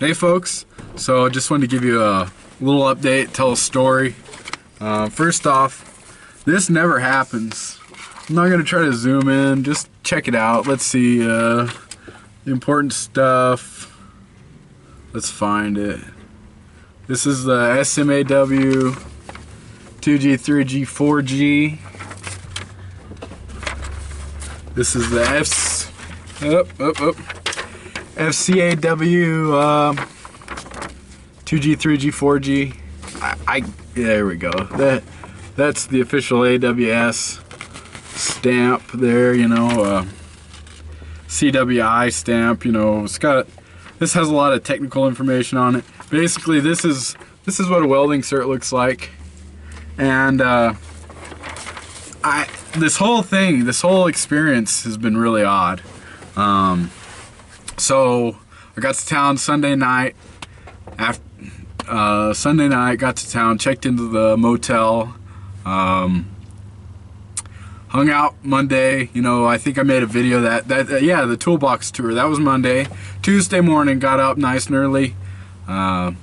Hey folks, so I just wanted to give you a little update, tell a story. First off, this never happens. I'm not going to try to zoom in, just check it out. Let's see, the important stuff. Let's find it. This is the SMAW 2G, 3G, 4G. This is the FCAW 2G, 3G, 4G. There we go. That's the official AWS stamp there, you know, CWI stamp, you know. This has a lot of technical information on it. Basically, this is what a welding cert looks like. And this whole experience has been really odd. So I got to town Sunday night. Sunday night, got to town, checked into the motel, hung out Monday. You know, I think I made a video yeah, the toolbox tour. That was Monday. Tuesday morning, got up nice and early, went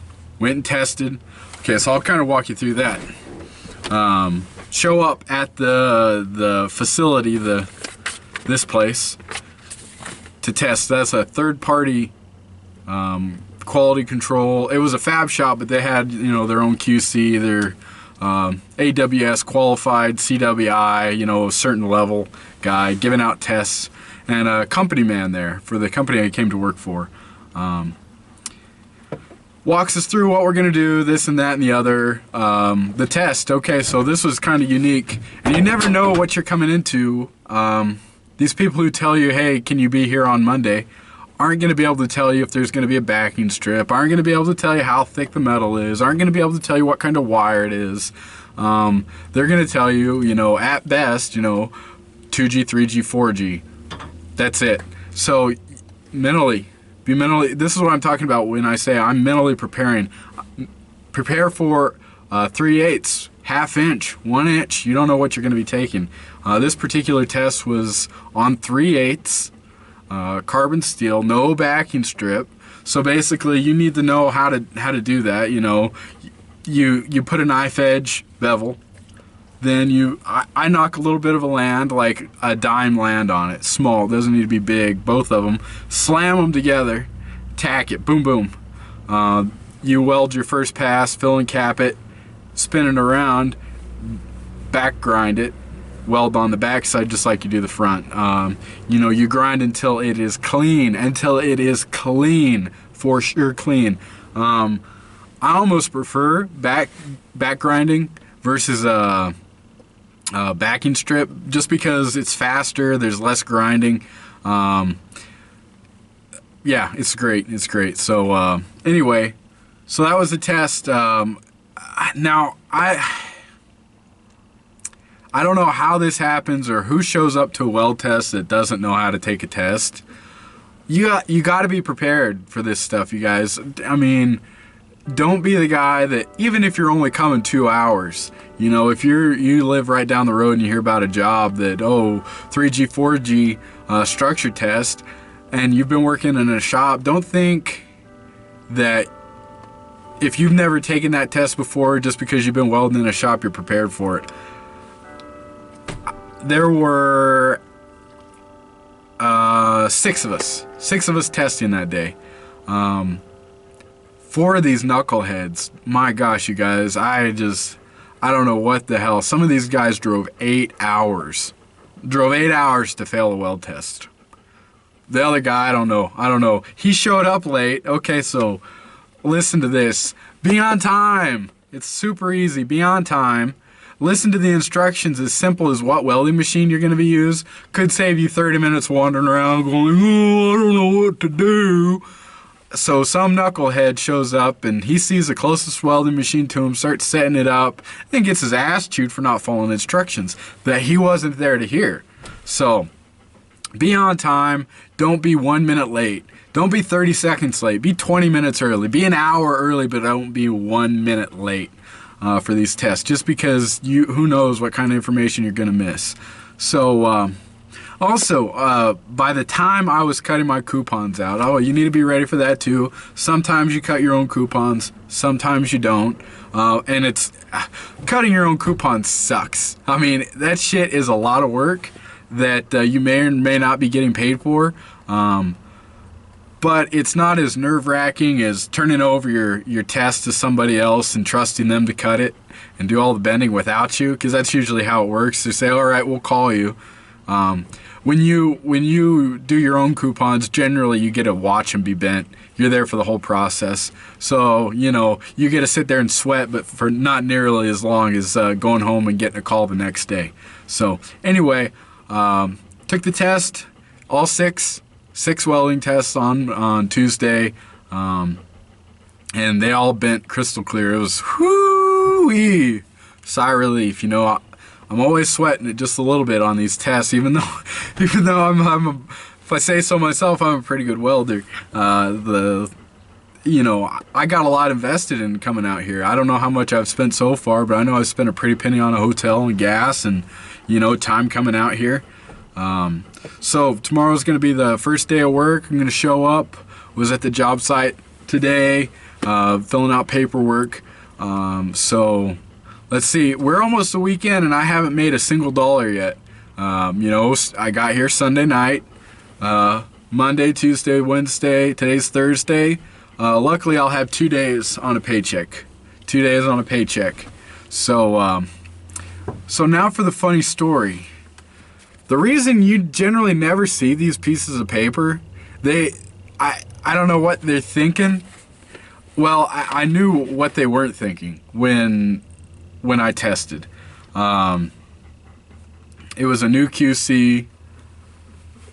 and tested. Okay, so I'll kind of walk you through that. Show up at the facility, this place, to test. That's a third-party quality control. It was a fab shop, but they had, you know, their own QC, their AWS qualified CWI, you know, a certain level guy giving out tests, and a company man there for the company I came to work for. Walks us through what we're gonna do, this and that and the other. The test, okay, so this was kind of unique, and you never know what you're coming into. These people who tell you, hey, can you be here on Monday, aren't going to be able to tell you if there's going to be a backing strip, aren't going to be able to tell you how thick the metal is, aren't going to be able to tell you what kind of wire it is. They're going to tell you, you know, at best, you know, 2G, 3G, 4G. That's it. So mentally, this is what I'm talking about when I say I'm mentally preparing. Prepare for 3/8, ½ inch, 1 inch. You don't know what you're going to be taking. This particular test was on 3/8 carbon steel, no backing strip. So basically, you need to know how to do that. You know, you put a knife edge bevel, then I knock a little bit of a land, like a dime land on it, small, doesn't need to be big. Both of them, slam them together, tack it, boom, boom. You weld your first pass, fill and cap it, spin it around, back grind it, weld on the back side just like you do the front. You know, you grind until it is clean, for sure clean. I almost prefer back grinding versus backing strip, just because it's faster, there's less grinding. Yeah, it's great. So anyway, so that was the test. Now I don't know how this happens or who shows up to a weld test that doesn't know how to take a test. You got to be prepared for this stuff, you guys. I mean, don't be the guy that, even if you're only coming 2 hours, you know, if you live right down the road and you hear about a job that, oh, 3G, 4G structure test, and you've been working in a shop, don't think that if you've never taken that test before, just because you've been welding in a shop, you're prepared for it. There were 6 of us testing that day. 4 of these knuckleheads, my gosh, you guys, I don't know what the hell. Some of these guys drove 8 hours to fail a weld test. The other guy, I don't know. He showed up late. Okay, so listen to this. Be on time. It's super easy. Be on time. Listen to the instructions. As simple as what welding machine you're going to be using. Could save you 30 minutes wandering around going, oh, I don't know what to do. So some knucklehead shows up and he sees the closest welding machine to him, starts setting it up, and gets his ass chewed for not following instructions that he wasn't there to hear. So be on time. Don't be 1 minute late. Don't be 30 seconds late. Be 20 minutes early. Be an hour early, but don't be 1 minute late for these tests, just because who knows what kind of information you're going to miss. So Also, by the time I was cutting my coupons out, oh, you need to be ready for that too. Sometimes you cut your own coupons, sometimes you don't. And it's cutting your own coupons sucks. I mean, that shit is a lot of work that you may or may not be getting paid for. But it's not as nerve-wracking as turning over your test to somebody else and trusting them to cut it and do all the bending without you, because that's usually how it works. They say, all right, we'll call you. When you do your own coupons, generally you get to watch them be bent. You're there for the whole process. So, you know, you get to sit there and sweat, but for not nearly as long as going home and getting a call the next day. So, anyway, took the test, all six welding tests on Tuesday, and they all bent crystal clear. It was whoo-wee, sigh of relief. You know, I'm always sweating it just a little bit on these tests, even though if I say so myself, I'm a pretty good welder. You know, I got a lot invested in coming out here. I don't know how much I've spent so far, but I know I've spent a pretty penny on a hotel and gas and, you know, time coming out here. So tomorrow's going to be the first day of work. I'm going to show up. Was at the job site today, filling out paperwork. So let's see. We're almost a weekend, and I haven't made a single dollar yet. You know, I got here Sunday night, Monday, Tuesday, Wednesday. Today's Thursday. Luckily, I'll have 2 days on a paycheck. 2 days on a paycheck. So, so now for the funny story. The reason you generally never see these pieces of paper, I don't know what they're thinking. Well, I knew what they weren't thinking when I tested. It was a new QC,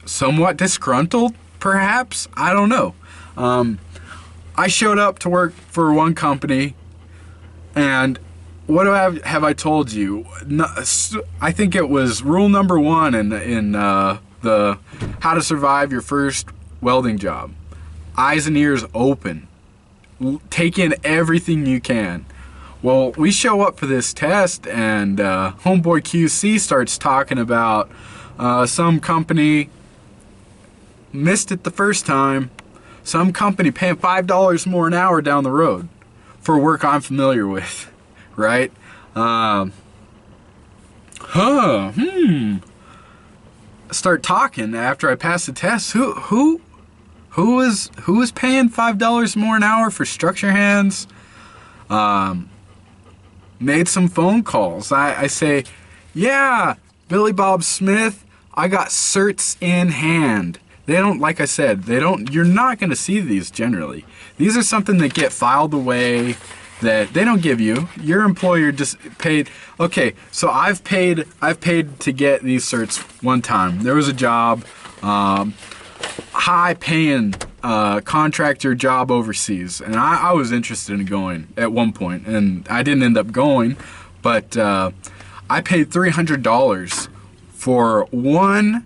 somewhat disgruntled, perhaps. I don't know. I showed up to work for one company, and what have I told you? No, I think it was rule number 1 in the how to survive your first welding job. Eyes and ears open. Take in everything you can. Well, we show up for this test, and homeboy QC starts talking about some company missed it the first time. Some company paying $5 more an hour down the road for work I'm familiar with. Right? Start talking after I pass the test. Who is paying $5 more an hour for structure hands? Made some phone calls. I say, yeah, Billy Bob Smith, I got certs in hand. They don't, like I said, you're not going to see these generally. These are something that get filed away that they don't give you. Your employer just paid. Okay, so I've paid to get these certs one time. There was a job, high paying contractor job overseas, and I was interested in going at one point, and I didn't end up going, but I paid $300 for one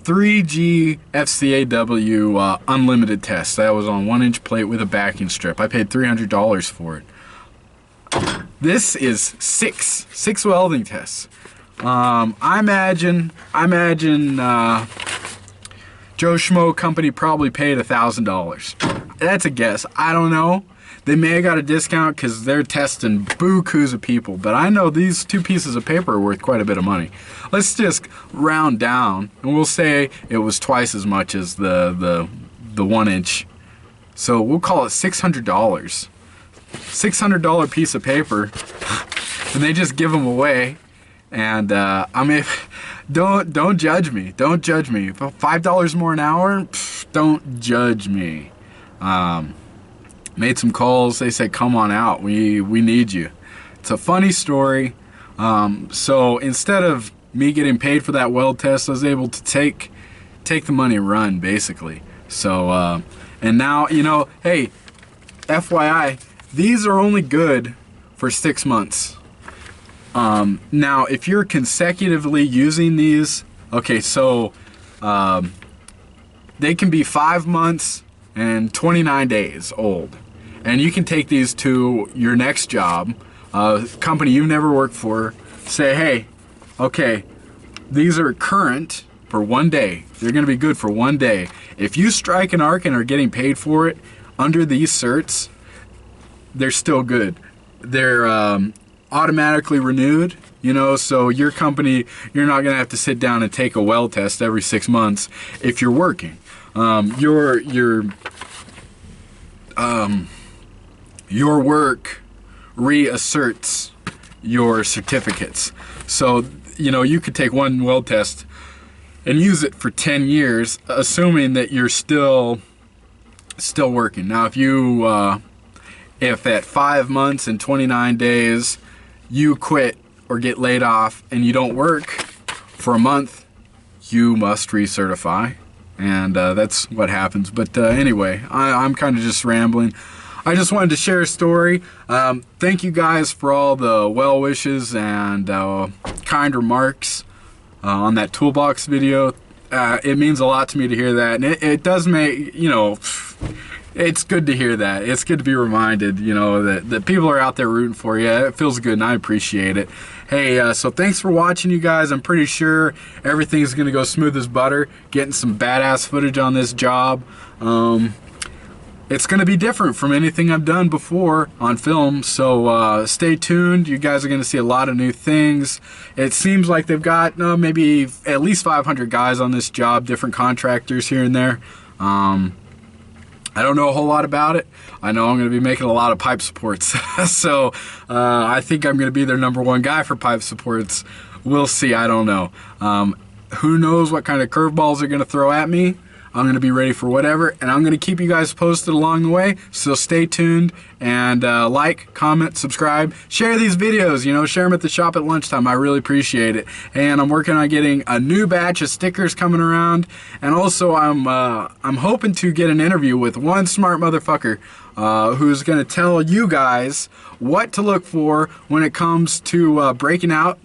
3G FCAW unlimited test. That was on 1-inch plate with a backing strip. I paid $300 for it. This is six welding tests. I imagine Joe Schmo company probably paid $1,000. That's a guess. I don't know. They may have got a discount because they're testing bukus of people, but I know these 2 pieces of paper are worth quite a bit of money. Let's just round down, and we'll say it was twice as much as the 1-inch. So we'll call it $600. $600 piece of paper, and they just give them away. And I mean, don't judge me. Don't judge me. $5 more an hour? Pff, don't judge me. Made some calls. They said, come on out. We need you. It's a funny story. So instead of me getting paid for that weld test, I was able to take the money and run, basically. So, and now, you know, hey, FYI, these are only good for 6 months. Now, if you're consecutively using these, okay, so they can be 5 months and 29 days old. And you can take these to your next job, company you've never worked for, say, hey, okay, these are current, for one day. They're going to be good for one day. If you strike an arc and are getting paid for it under these certs, they're still good. They're automatically renewed, you know, so your company, you're not going to have to sit down and take a weld test every 6 months if you're working. Your work reasserts your certificates. So, you know, you could take one weld test and use it for 10 years, assuming that you're still working. Now, if at 5 months and 29 days you quit or get laid off and you don't work for a month, you must recertify, and that's what happens. But anyway, I'm kind of just rambling. I just wanted to share a story. Thank you guys for all the well wishes and kind remarks on that toolbox video. It means a lot to me to hear that, and it does make, you know, it's good to hear that. It's good to be reminded, you know, that people are out there rooting for you. It feels good, and I appreciate it. Hey, so thanks for watching, you guys. I'm pretty sure everything's going to go smooth as butter. Getting some badass footage on this job. It's going to be different from anything I've done before on film, so stay tuned. You guys are going to see a lot of new things. It seems like they've got maybe at least 500 guys on this job, different contractors here and there. I don't know a whole lot about it. I know I'm going to be making a lot of pipe supports. So I think I'm going to be their #1 guy for pipe supports. We'll see. I don't know. Who knows what kind of curveballs they're going to throw at me. I'm going to be ready for whatever, and I'm going to keep you guys posted along the way, so stay tuned, and like, comment, subscribe, share these videos, you know, share them at the shop at lunchtime. I really appreciate it. And I'm working on getting a new batch of stickers coming around, and also I'm hoping to get an interview with one smart motherfucker who's going to tell you guys what to look for when it comes to breaking out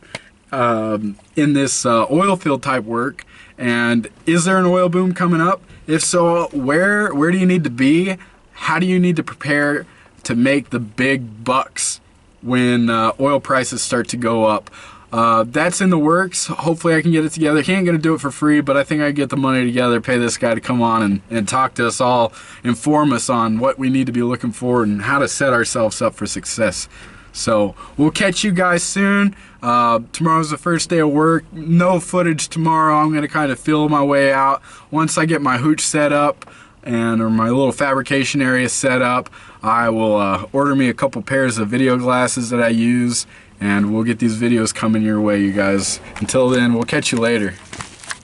in this oil field type work. And is there an oil boom coming up? If so, where do you need to be? How do you need to prepare to make the big bucks when oil prices start to go up? That's in the works. Hopefully I can get it together. He ain't gonna do it for free, but I think I can get the money together, pay this guy to come on and talk to us all, inform us on what we need to be looking for and how to set ourselves up for success. So we'll catch you guys soon. Tomorrow's the first day of work. No footage tomorrow. I'm going to kind of feel my way out. Once I get my hooch set up or my little fabrication area set up, I will order me a couple pairs of video glasses that I use, and we'll get these videos coming your way, you guys. Until then, we'll catch you later.